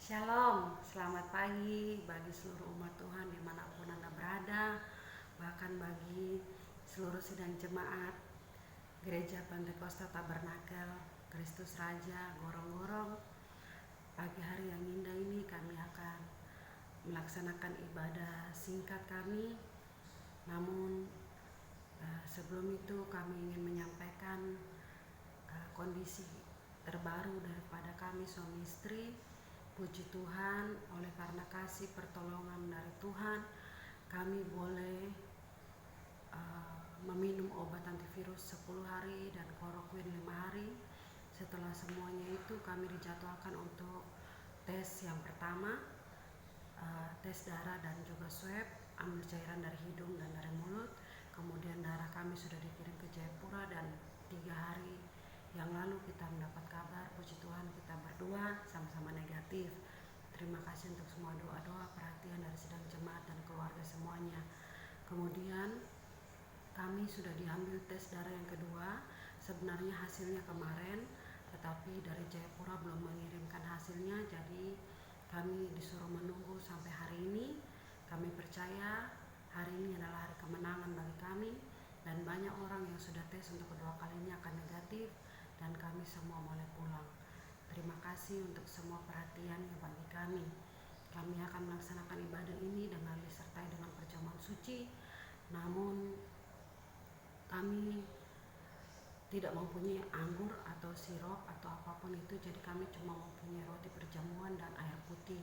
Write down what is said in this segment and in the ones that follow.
Shalom, selamat pagi bagi seluruh umat Tuhan dimanapun Anda berada, bahkan bagi seluruh sidang jemaat Gereja Pentakosta Tabernakel Kristus Raja Gorong-Gorong. Pagi hari yang indah ini kami akan melaksanakan ibadah singkat kami. Namun sebelum itu kami ingin menyampaikan kondisi terbaru daripada kami suami istri. Puji Tuhan, oleh karena kasih pertolongan dari Tuhan, kami boleh meminum obat antivirus 10 hari dan kloroquin 5 hari. Setelah semuanya itu kami dijadwalkan untuk tes yang pertama, tes darah dan juga swab, ambil cairan dari hidung dan dari mulut. Kemudian darah kami sudah dikirim ke Jayapura dan 3 hari yang lalu kita mendapat kabar, puji Tuhan kita berdua sama-sama negatif. Terima kasih untuk semua doa-doa, perhatian dari sidang jemaat dan keluarga semuanya. Kemudian kami sudah diambil tes darah yang kedua. Sebenarnya hasilnya kemarin, tetapi dari Jayapura belum mengirimkan hasilnya, jadi kami disuruh menunggu sampai hari ini. Kami percaya hari ini adalah hari kemenangan bagi kami, dan banyak orang yang sudah tes untuk kedua kalinya akan negatif, dan kami semua boleh pulang. Terima kasih untuk semua perhatiannya bagi kami. Kami akan melaksanakan ibadah ini dengan disertai dengan perjamuan suci. Namun kami tidak mempunyai anggur atau sirup atau apapun itu, jadi kami cuma mempunyai roti perjamuan dan air putih.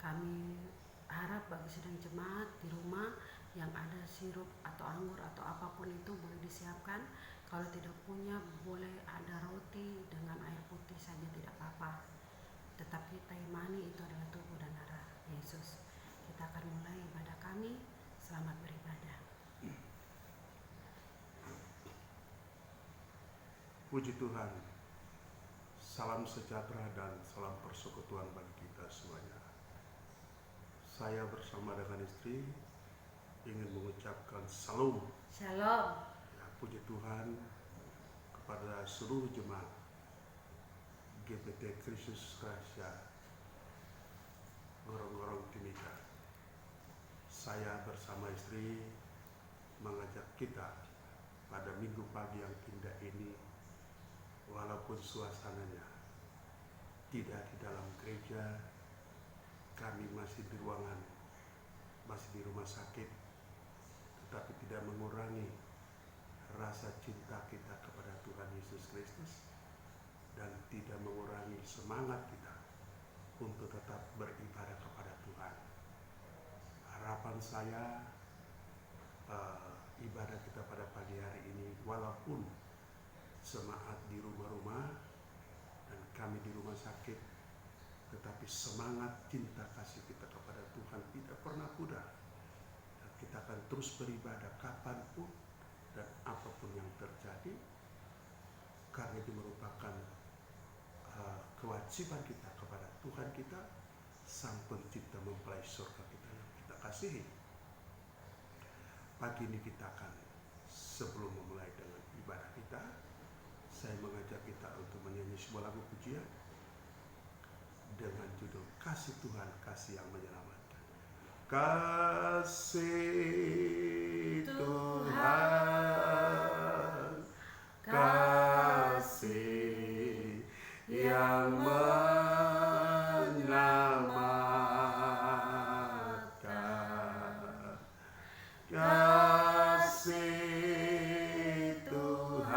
Kami harap bagi sidang jemaat di rumah yang ada sirup atau anggur atau apapun itu boleh disiapkan. Kalau tidak punya, boleh ada roti dengan air putih saja, tidak apa-apa. Tetapi kita imani itu adalah tubuh dan darah Yesus. Kita akan mulai ibadah kami. Selamat beribadah. Puji Tuhan, salam sejahtera dan salam persekutuan bagi kita semuanya. Saya bersama dengan istri ingin mengucapkan salam. Shalom. Ya, puji Tuhan kepada seluruh jemaat GPT Kristus Raja Gorong-Gorong Timika. Saya bersama istri mengajak kita pada minggu pagi yang indah ini, walaupun suasananya tidak di dalam gereja, kami masih di ruangan, masih di rumah sakit, tetapi tidak mengurangi rasa cinta kita kepada Tuhan Yesus Kristus dan tidak mengurangi semangat kita untuk tetap beribadah kepada Tuhan. Harapan saya ibadah kita pada pagi hari ini, walaupun semangat di rumah-rumah dan kami di rumah sakit, tetapi semangat cinta kasih kita kepada Tuhan tidak pernah pudar, dan kita akan terus beribadah kapanpun dan apapun yang terjadi, karena itu merupakan kewajiban kita kepada Tuhan kita, Sang Pencipta mempelai surga kita yang kita kasihi. Pagi ini kita akan, sebelum memulai dengan ibadah kita, saya mengajak kita untuk menyanyi sebuah lagu pujian dengan judul Kasih Tuhan, Kasih yang Menyelamatkan. Kasih Tuhan, kasih yang menyelamatkan. Kasih Tuhan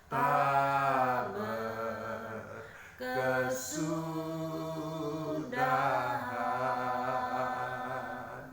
tak berkesudahan,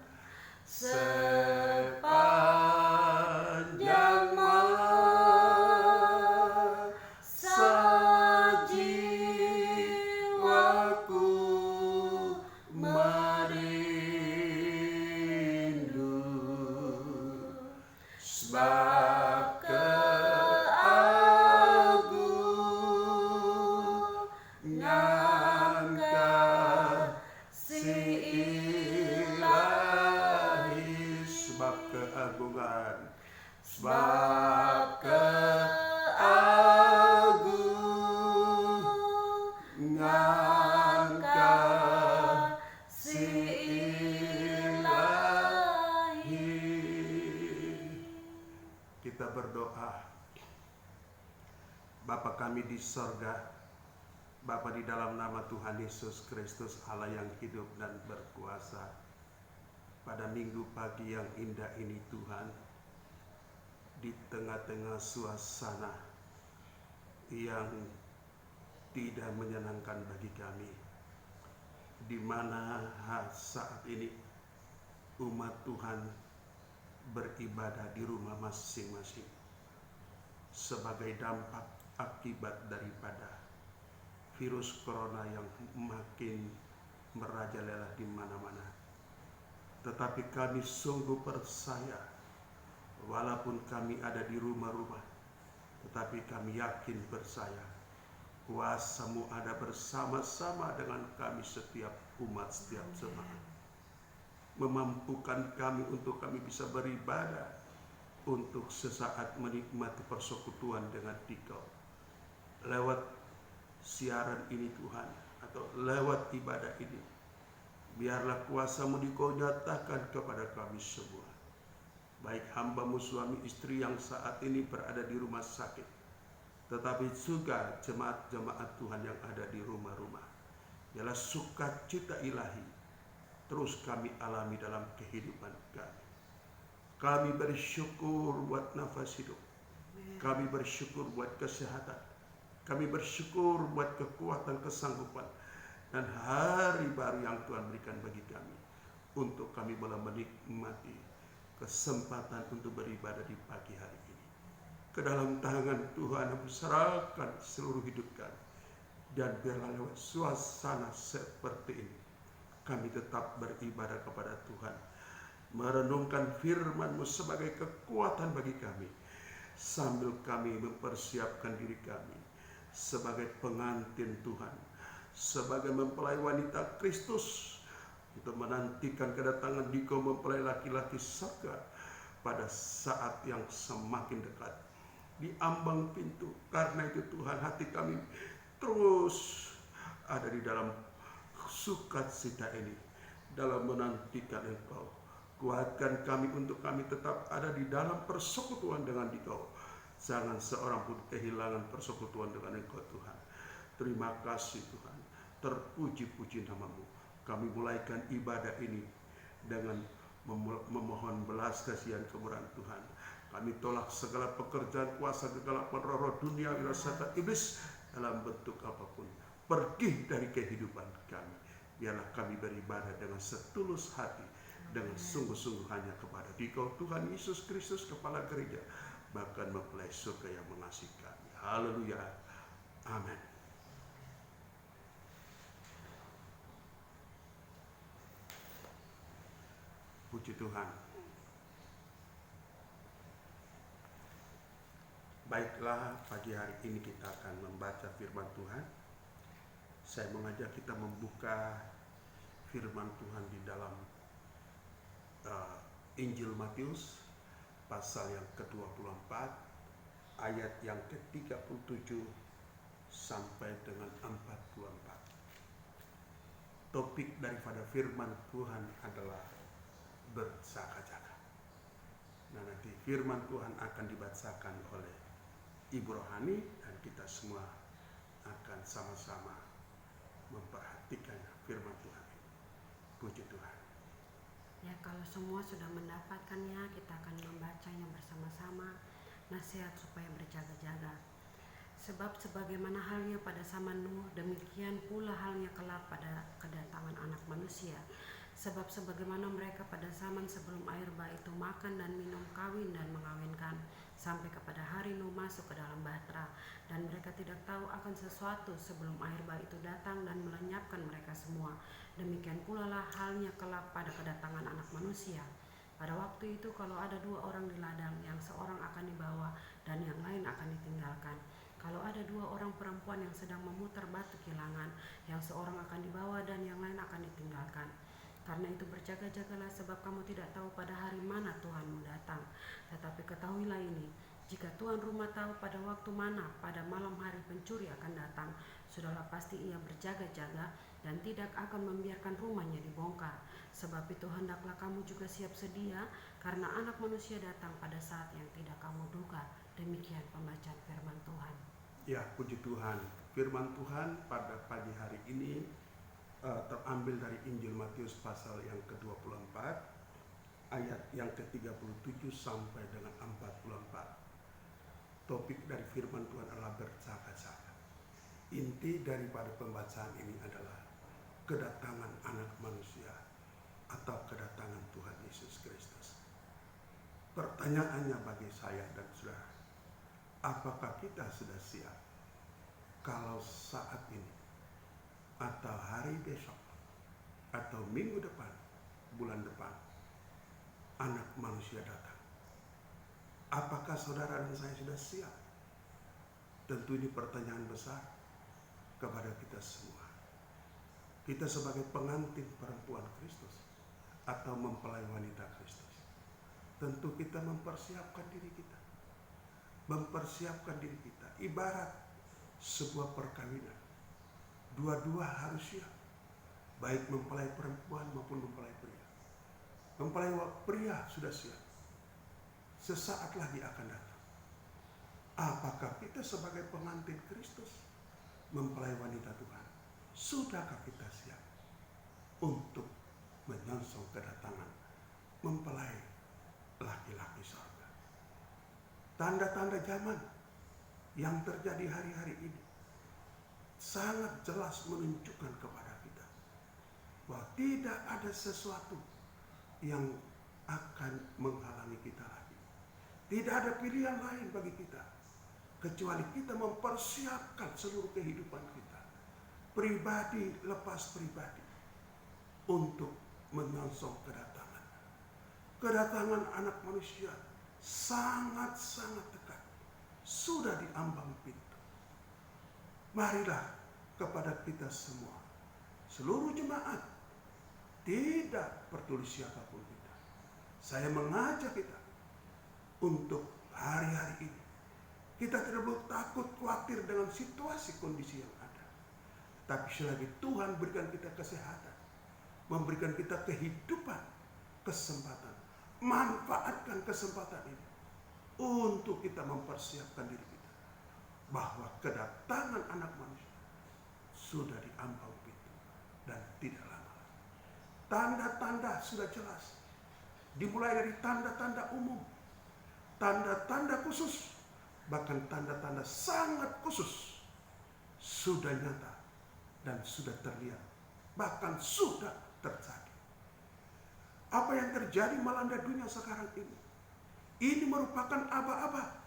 dengan kasih ilahi. Kita berdoa. Bapa kami di sorga, Bapa di dalam nama Tuhan Yesus Kristus, Allah yang hidup dan berkuasa, pada minggu pagi yang indah ini Tuhan, di tengah-tengah suasana yang tidak menyenangkan bagi kami, di mana saat ini umat Tuhan beribadah di rumah masing-masing sebagai dampak akibat daripada virus corona yang makin merajalela di mana-mana. Tetapi kami sungguh percaya, walaupun kami ada di rumah-rumah, tetapi kami yakin percaya kuasa-Mu ada bersama-sama dengan kami setiap umat, setiap jemaat, memampukan kami untuk kami bisa beribadah, untuk sesaat menikmati persekutuan dengan Dikau lewat siaran ini Tuhan, atau lewat ibadah ini. Biarlah kuasa-Mu Dikau nyatakan kepada kami semua, baik hamba-Mu suami istri yang saat ini berada di rumah sakit, tetapi juga jemaat-jemaat Tuhan yang ada di rumah-rumah. Biarlah sukacita ilahi terus kami alami dalam kehidupan kami. Kami bersyukur buat nafas hidup, kami bersyukur buat kesehatan, kami bersyukur buat kekuatan, kesanggupan, dan hari baru yang Tuhan berikan bagi kami, untuk kami boleh menikmati kesempatan untuk beribadah di pagi hari ini. Ke dalam tangan Tuhan kami serahkan seluruh hidup kami, dan biarlah lewat suasana seperti ini kami tetap beribadah kepada Tuhan, merenungkan firman-Mu sebagai kekuatan bagi kami, sambil kami mempersiapkan diri kami sebagai pengantin Tuhan, sebagai mempelai wanita Kristus, untuk menantikan kedatangan Dikau mempelai laki-laki surga pada saat yang semakin dekat, di ambang pintu. Karena itu Tuhan, hati kami terus ada di dalam sukacita ini, dalam menantikan Engkau. Kuatkan kami untuk kami tetap ada di dalam persekutuan dengan Dikau. Jangan seorang pun kehilangan persekutuan dengan Engkau Tuhan. Terima kasih Tuhan, terpuji-puji nama-Mu. Kami mulaikan ibadah ini dengan memohon belas kasihan kemurahan Tuhan. Kami tolak segala pekerjaan kuasa kegelapan roh-roh dunia, wirasata iblis dalam bentuk apapun, pergi dari kehidupan kami. Biarlah kami beribadah dengan setulus hati, dengan sungguh-sungguh hanya kepada Dikau Tuhan Yesus Kristus, Kepala Gereja, bahkan mempelai surga yang mengasihi kami. Haleluya, amin. Puji Tuhan. Baiklah, pagi hari ini kita akan membaca firman Tuhan. Saya mengajak kita membuka firman Tuhan di dalam Injil Matius pasal yang ke-24 ayat yang ke-37 sampai dengan 44. Topik daripada firman Tuhan adalah berjaga-jaga. Nah, nanti firman Tuhan akan dibacakan oleh Ibu Rohani, dan kita semua akan sama-sama memperhatikan firman Tuhan. Puji Tuhan. Ya, kalau semua sudah mendapatkannya, kita akan membacanya bersama-sama. Nasihat supaya berjaga-jaga. Sebab sebagaimana halnya pada zaman Nuh, demikian pula halnya kelak pada kedatangan Anak Manusia. Sebab sebagaimana mereka pada zaman sebelum air bah itu makan dan minum, kawin dan mengawinkan, sampai kepada hari Nuh masuk ke dalam bahtera, dan mereka tidak tahu akan sesuatu sebelum air bah itu datang dan melenyapkan mereka semua. Demikian pula lah halnya kelak pada kedatangan Anak Manusia. Pada waktu itu kalau ada 2 orang di ladang, yang seorang akan dibawa dan yang lain akan ditinggalkan. Kalau ada 2 orang perempuan yang sedang memutar batu kilangan, yang seorang akan dibawa dan yang lain akan ditinggalkan. Karena itu berjaga-jagalah, sebab kamu tidak tahu pada hari mana Tuhanmu datang. Tetapi ketahuilah ini, Jika tuan rumah tahu pada waktu mana pada malam hari pencuri akan datang, sudahlah pasti ia berjaga-jaga dan tidak akan membiarkan rumahnya dibongkar. Sebab itu hendaklah kamu juga siap sedia, karena Anak Manusia datang pada saat yang tidak kamu duga. Demikian pembacaan firman Tuhan. Ya, puji Tuhan. Firman Tuhan pada pagi hari ini terambil dari Injil Matius pasal yang ke-24, ayat yang ke-37 sampai dengan 44. Topik dari firman Tuhan adalah bercakap-cakap. Inti daripada pembacaan ini adalah kedatangan Anak Manusia atau kedatangan Tuhan Yesus Kristus. Pertanyaannya bagi saya dan saudara, apakah kita sudah siap kalau saat ini atau hari besok atau minggu depan, bulan depan, Anak Manusia datang? Apakah saudara dan saya sudah siap? Tentu ini pertanyaan besar kepada kita semua. Kita sebagai pengantin perempuan Kristus atau mempelai wanita Kristus, tentu kita mempersiapkan diri kita. Mempersiapkan diri kita ibarat sebuah perkawinan. Dua-dua harus siap, baik mempelai perempuan maupun mempelai pria. Mempelai pria sudah siap, sesaat lagi akan datang. Apakah kita sebagai pengantin Kristus, mempelai wanita Tuhan, sudahkah kita siap untuk menyongsong kedatangan mempelai laki-laki surga? Tanda-tanda zaman yang terjadi hari-hari ini sangat jelas menunjukkan kepada kita bahwa tidak ada sesuatu yang akan menghalangi kita lagi. Tidak ada pilihan lain bagi kita kecuali kita mempersiapkan seluruh kehidupan kita, pribadi lepas pribadi, untuk menyongsong kedatangan Anak Manusia. Sangat-sangat dekat, sudah di ambang pintu. Marilah kepada kita semua, seluruh jemaat, tidak peduli siapapun kita, saya mengajak kita untuk hari-hari ini kita tidak perlu takut khawatir dengan situasi kondisi yang ada. Tapi selagi Tuhan berikan kita kesehatan, memberikan kita kehidupan, kesempatan, manfaatkan kesempatan ini untuk kita mempersiapkan diri kita bahwa kedatangan Anak Manusia sudah di ambang pintu dan tidak lama. Tanda-tanda sudah jelas, dimulai dari tanda-tanda umum, tanda-tanda khusus, bahkan tanda-tanda sangat khusus sudah nyata dan sudah terlihat, bahkan sudah terjadi. Apa yang terjadi melanda dunia sekarang ini merupakan aba-aba,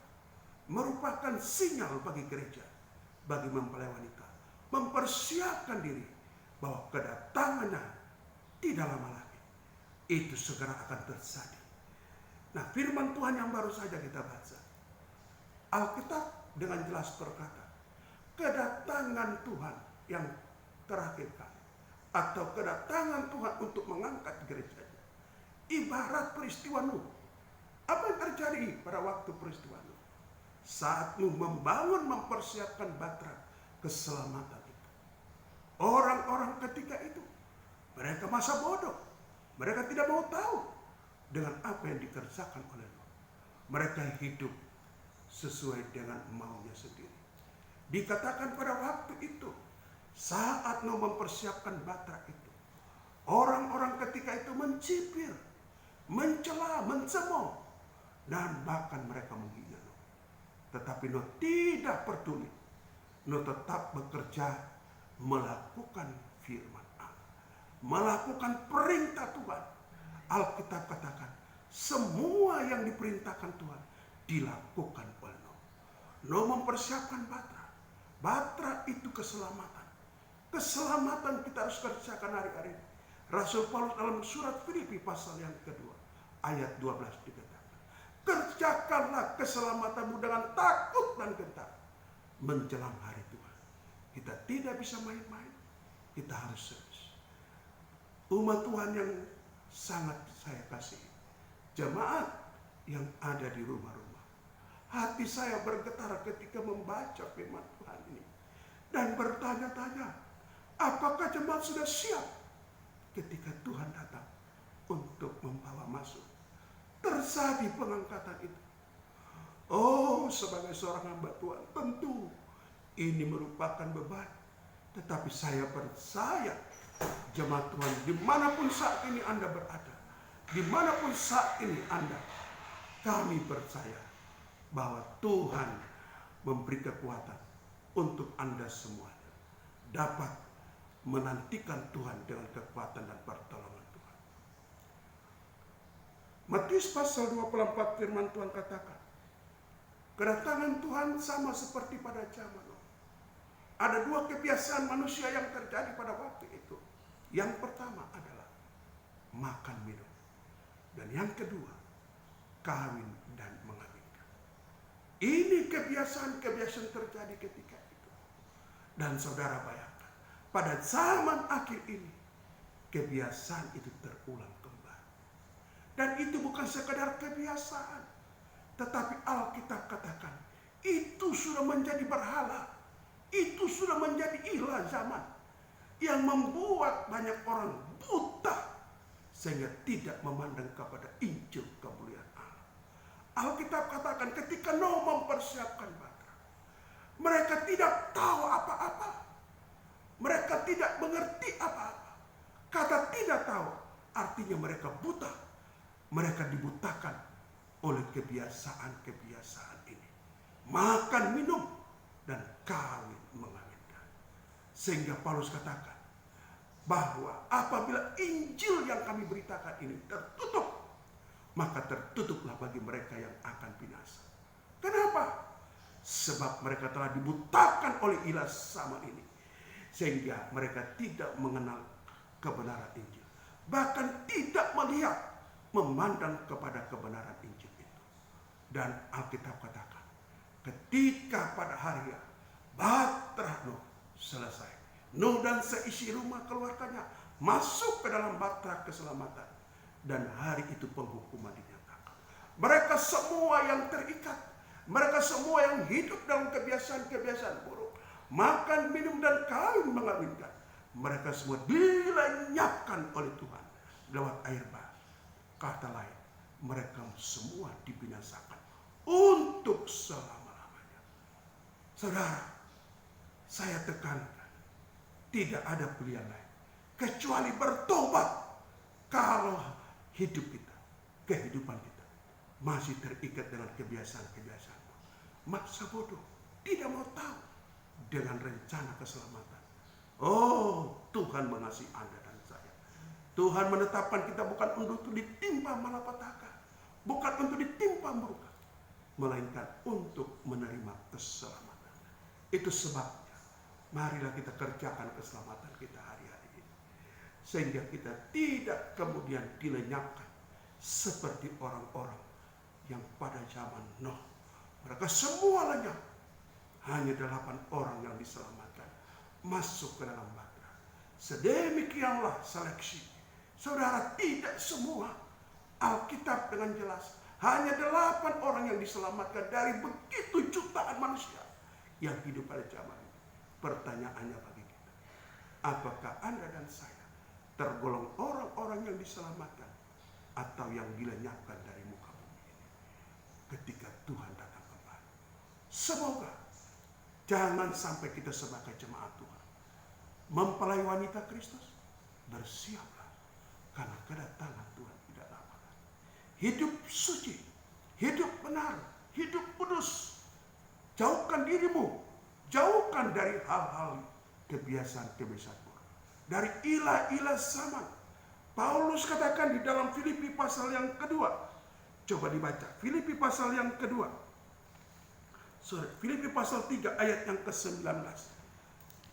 merupakan sinyal bagi gereja, bagi mempelai wanita, mempersiapkan diri bahwa kedatangannya tidak lama lagi, itu segera akan terjadi. Nah, firman Tuhan yang baru saja kita baca, Alkitab dengan jelas berkata, kedatangan Tuhan yang terakhir kali, atau kedatangan Tuhan untuk mengangkat gerejanya, ibarat peristiwa Nuh. Apa yang terjadi pada waktu peristiwa Nuh? Saat Nuh mempersiapkan batra keselamatan itu, orang-orang ketika itu, mereka masa bodoh, mereka tidak mau tahu dengan apa yang dikerjakan oleh Nuh. Mereka hidup sesuai dengan maunya sendiri. Dikatakan pada waktu itu, saat Nuh mempersiapkan batra itu, orang-orang ketika itu mencibir, mencela, mencemooh, dan bahkan mereka menghina Nuh. Tetapi Nuh tidak peduli. Nuh tetap bekerja, melakukan firman Allah, melakukan perintah Tuhan. Alkitab katakan, semua yang diperintahkan Tuhan dilakukan oleh Nuh. Nuh mempersiapkan batra. Batra itu keselamatan. Keselamatan kita harus kerjakan hari-hari ini. Rasul Paulus dalam surat Filipi pasal yang kedua, ayat 12 dikatakan, kerjakanlah keselamatanmu dengan takut dan gentar menjelang hari Tuhan. Kita tidak bisa main-main, kita harus serius. Umat Tuhan yang sangat saya kasih, jemaat yang ada di rumah-rumah, hati saya bergetar ketika membaca firman Tuhan ini. Dan bertanya-tanya, apakah jemaat sudah siap ketika Tuhan datang untuk membawa masuk? Terjadi pengangkatan itu. Oh, sebagai seorang hamba Tuhan, tentu ini merupakan beban. Tetapi saya percaya jemaat Tuhan, dimanapun saat ini Anda berada, dimanapun saat ini Anda, kami percaya bahwa Tuhan memberi kekuatan untuk Anda semuanya dapat menantikan Tuhan dengan kekuatan dan pertolongan Tuhan. Matius pasal 24 firman Tuhan katakan, kedatangan Tuhan sama seperti pada zaman Nuh. Ada dua kebiasaan manusia yang terjadi pada waktu itu. Yang pertama adalah makan minum. Dan yang kedua, kawin dan mengawinkan. Ini kebiasaan-kebiasaan terjadi ketika itu. Dan saudara bayangkan, pada zaman akhir ini, kebiasaan itu terulang kembali. Dan itu bukan sekedar kebiasaan, tetapi Alkitab katakan, itu sudah menjadi berhala. Itu sudah menjadi ilah zaman yang membuat banyak orang buta sehingga tidak memandang kepada Injil kemuliaan Allah. Alkitab katakan ketika Nuh mempersiapkan batra, mereka tidak tahu apa-apa. Mereka tidak mengerti apa-apa. Kata tidak tahu artinya mereka buta. Mereka dibutakan oleh kebiasaan-kebiasaan ini. Makan, minum, dan kawin mengawinkan. Sehingga Paulus katakan bahwa apabila Injil yang kami beritakan ini tertutup, maka tertutuplah bagi mereka yang akan binasa. Kenapa? Sebab mereka telah dibutakan oleh ilah sama ini, sehingga mereka tidak mengenal kebenaran Injil, bahkan tidak melihat, memandang kepada kebenaran Injil itu. Dan Alkitab katakan, ketika pada hari batra Nuh selesai, Nuh dan seisi rumah keluarganya masuk ke dalam batra keselamatan, dan hari itu penghukuman dinyatakan. Mereka semua yang terikat, mereka semua yang hidup dalam kebiasaan-kebiasaan buruk, makan, minum, dan kawin mengawinkan, mereka semua dilenyapkan oleh Tuhan lewat air bah. Kata lain, mereka semua dibinasakan untuk selama-lamanya. Saudara, saya tekankan, tidak ada pilihan lain kecuali bertobat. Kalau hidup kita, kehidupan kita masih terikat dengan kebiasaan-kebiasaan, masa bodoh, tidak mau tahu dengan rencana keselamatan. Oh, Tuhan mengasihi Anda dan saya. Tuhan menetapkan kita bukan untuk ditimpa malapetaka, bukan untuk ditimpa murka, melainkan untuk menerima keselamatan. Itu sebabnya marilah kita kerjakan keselamatan kita hari-hari ini, sehingga kita tidak kemudian dilenyapkan seperti orang-orang yang pada zaman Nuh. Mereka semua lenyap, hanya 8 orang yang diselamatkan masuk ke dalam batra. Sedemikianlah seleksi. Saudara, tidak semua. Alkitab dengan jelas, hanya 8 orang yang diselamatkan dari begitu jutaan manusia yang hidup pada zaman ini. Pertanyaannya bagi kita, apakah Anda dan saya tergolong orang-orang yang diselamatkan atau yang dilenyapkan dari muka bumi ini ketika Tuhan datang kembali? Semoga jangan sampai kita sebagai jemaat Tuhan mempelai wanita Kristus, bersiaplah karena kedatangan Tuhan tidak lama lagi. Hidup suci, hidup benar, hidup kudus. Jauhkan dirimu, jauhkan dari hal-hal kebiasaan-kebiasaan buruk, dari ilah-ilah zaman. Paulus katakan di dalam Filipi pasal yang kedua. Coba dibaca, Filipi pasal yang kedua. Filipi pasal 3 ayat yang ke-19.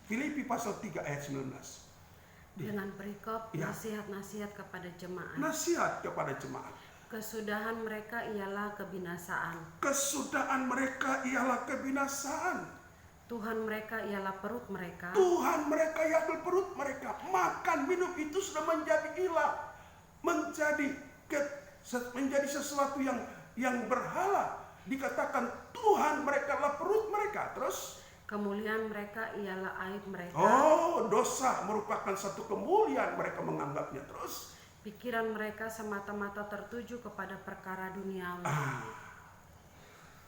Filipi pasal 3 ayat 19. Dengan perikop nasihat-nasihat kepada jemaat. Nasihat kepada jemaat. Kesudahan mereka ialah kebinasaan. Kesudahan mereka ialah kebinasaan. Tuhan mereka ialah perut mereka. Tuhan mereka ialah perut mereka. Makan minum itu sudah menjadi ilah, menjadi sesuatu yang berhala, dikatakan Tuhan mereka adalah perut mereka. Terus kemuliaan mereka ialah aib mereka. oh, dosa merupakan satu kemuliaan mereka menganggapnya. Terus Pikiran mereka semata-mata tertuju kepada perkara duniawi.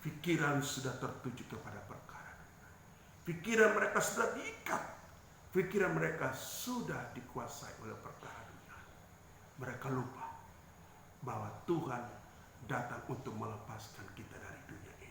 pikiran sudah tertuju kepada perkara. Pikiran mereka sudah diikat. Pikiran mereka sudah dikuasai oleh perkara dunia. Mereka lupa bahwa Tuhan datang untuk melepaskan kita dari dunia ini.